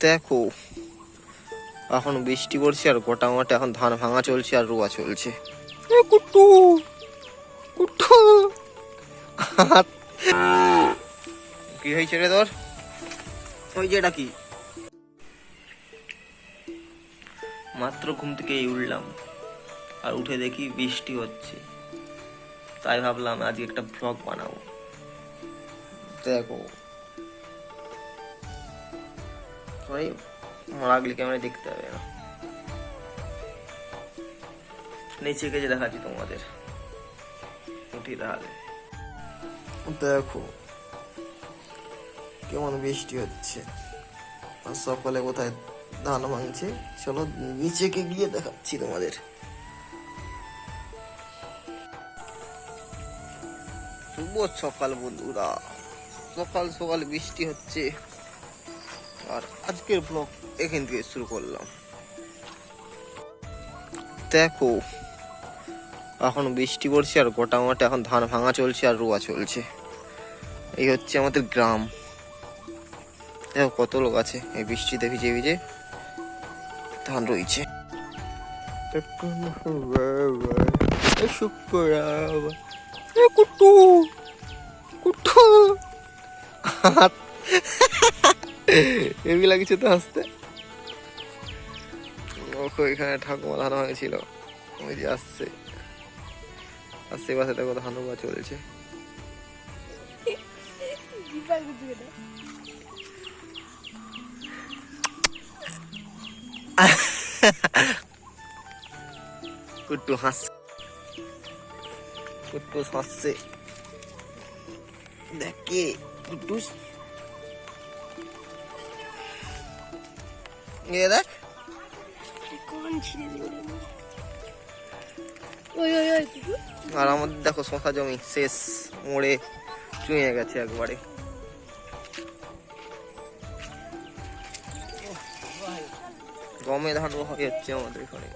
দেখো এখন বৃষ্টি পড়ছে আর গোটা মাঠে এখন ধান ভাঙা চলছে আর রোয়া চলছে। কুট্টু কুট্টু কি হয়েছে রে তোর? ওই যে এটা কি? মাত্র ঘুম থেকে উঠলাম আর উঠে দেখি বৃষ্টি হচ্ছে, তাই ভাবলাম আজকে একটা ব্লগ বানাবো। দেখো রাগলি ক্যামেরা দেখতে হবে না, নিচে গেছে দেখাচ্ছি তোমাদের। উঠি তাহলে। দেখো কেমন বৃষ্টি হচ্ছে আর সকালে কোথায় ধান ভাঙছে, চলো নিচেকে গিয়ে দেখাচ্ছি তোমাদের। শুভ সকাল বন্ধুরা, সকাল সকাল বৃষ্টি হচ্ছে আর আজকের ব্লগ এখান থেকে শুরু করলাম। দেখো এখন বৃষ্টি পড়ছে আর গোটা মাঠে এখন ধান ভাঙা চলছে আর রোয়া চলছে। এই হচ্ছে আমাদের গ্রাম। দেখো কত লোক আছে এই বৃষ্টিতে ভিজে ভিজে ধান রয়েছে। কুট্টু কুট্টু এগুলা কিছু তো হাসতে। এখানে ঠাকুমা ধান ভাঙছিল, ওই যে আসছে, আশেপাশে দেখো ধান রোয়া চলছে। কুট্টু হাসছে, কুট্টু হাসছে। দেখ কে কুট্টু, দেখ আর আমাদের দেখো শশা জমি শেষ, মোড়ে চুঁয়ে গেছে একবারে। গমে ধান হয়ে যাচ্ছে আমাদের এখানে।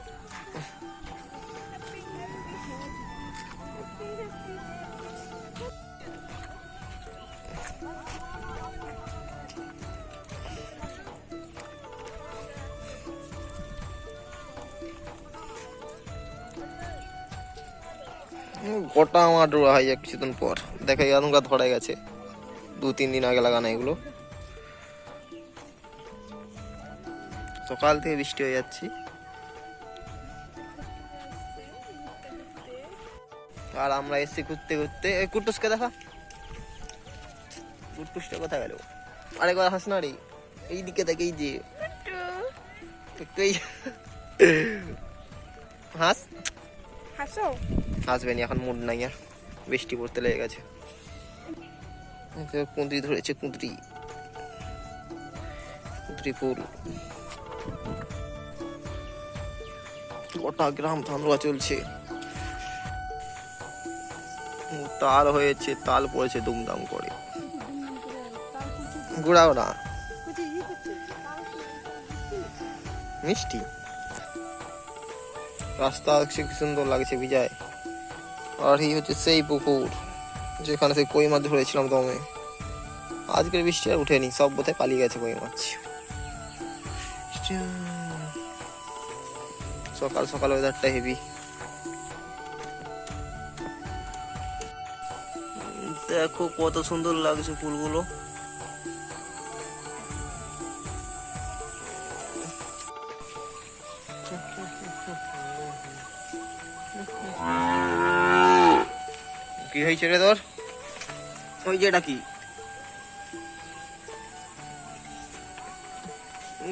গোটা আমার রোয়া হয়ে যায় কিছুদিন পর, দেখে এখনকার ধরে গেছে 2-3 দিন আগে লাগানো এগুলো। সকাল থেকে বৃষ্টি হয়ে যাচ্ছি আর আমরা এসছি ঘুরতে ঘুরতে। কুট্টুসকে দেখা, কুট্টুসটা কোথায় গেল? আরেকবার হাস না রে, এইদিকে দেখ, এই যে হাস হাসবেনি, এখন মুড নাই আর, বৃষ্টি পড়তে লেগে গেছে। কুঁদরি ধরেছে, কুঁদরি কুঁদরি ফুল। গোটা গ্রাম ধান রোয়া চলছে, তাল হয়েছে, তাল পড়েছে দুমদাম করে। গুড়াও না মিষ্টি, রাস্তা কি সুন্দর লাগছে ভিজায়। আর এই হচ্ছে সেই পুকুর যেখানে সেই কই মাছ ধরেছিলাম দমে। আজকের বৃষ্টি আর উঠেনি, সব বোধহয় পালিয়ে গেছে কই মাছ। সকাল সকাল ওয়েদারটা হেভি। দেখো কত সুন্দর লাগছে ফুলগুলো। কি হয়েছে রে তোর? ওই যে এটা কি?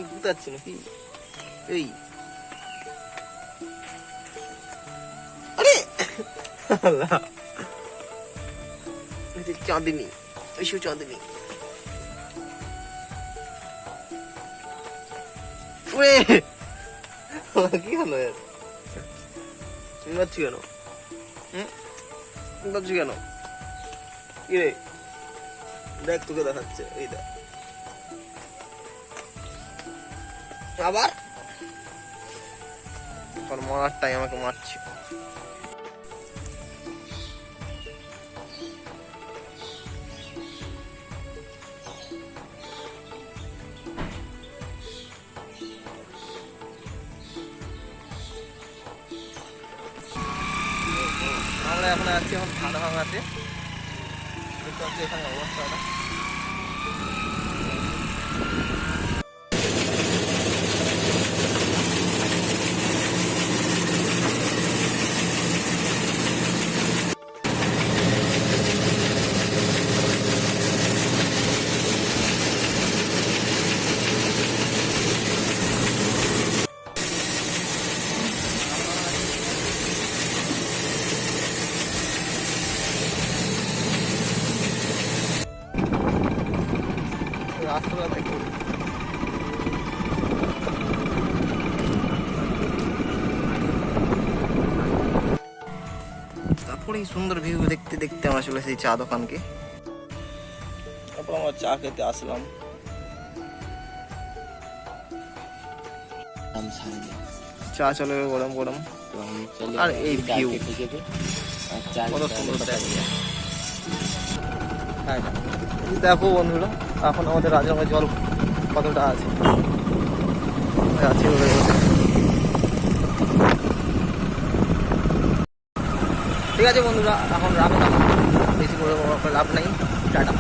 বুঝতে নাকি? এই আরে চাঁদিনী, এসব চাঁদিনী। কি হলো এর? তুমি পাচ্ছি কেন? পাচ্ছি কেন? কি রে দেখ, তোকে দেখাচ্ছে, এই দেখ আবার মারার টাইম আমাকে মারছে। এখন যাচ্ছি এখন ধান ভাঙাতে। দেখতে পাচ্ছি এখানে অবস্থাটা। রাস্তাটা দেখুন, তারপরে এই সুন্দর ভিউ দেখতে দেখতে আমরা চলে এসেছি চা দোকানকে। তারপর আমরা চা খেতে আসলাম। চা চলে গরম গরম, আর এই ভিউ কত সুন্দর দেখা। হ্যাঁ দেখো বন্ধুরা, এখন আমাদের রাজরঙের জল কতটা আছে। ঠিক আছে বন্ধুরা, এখন রাখলাম, বেশি করে লাভ নাই, টাটা।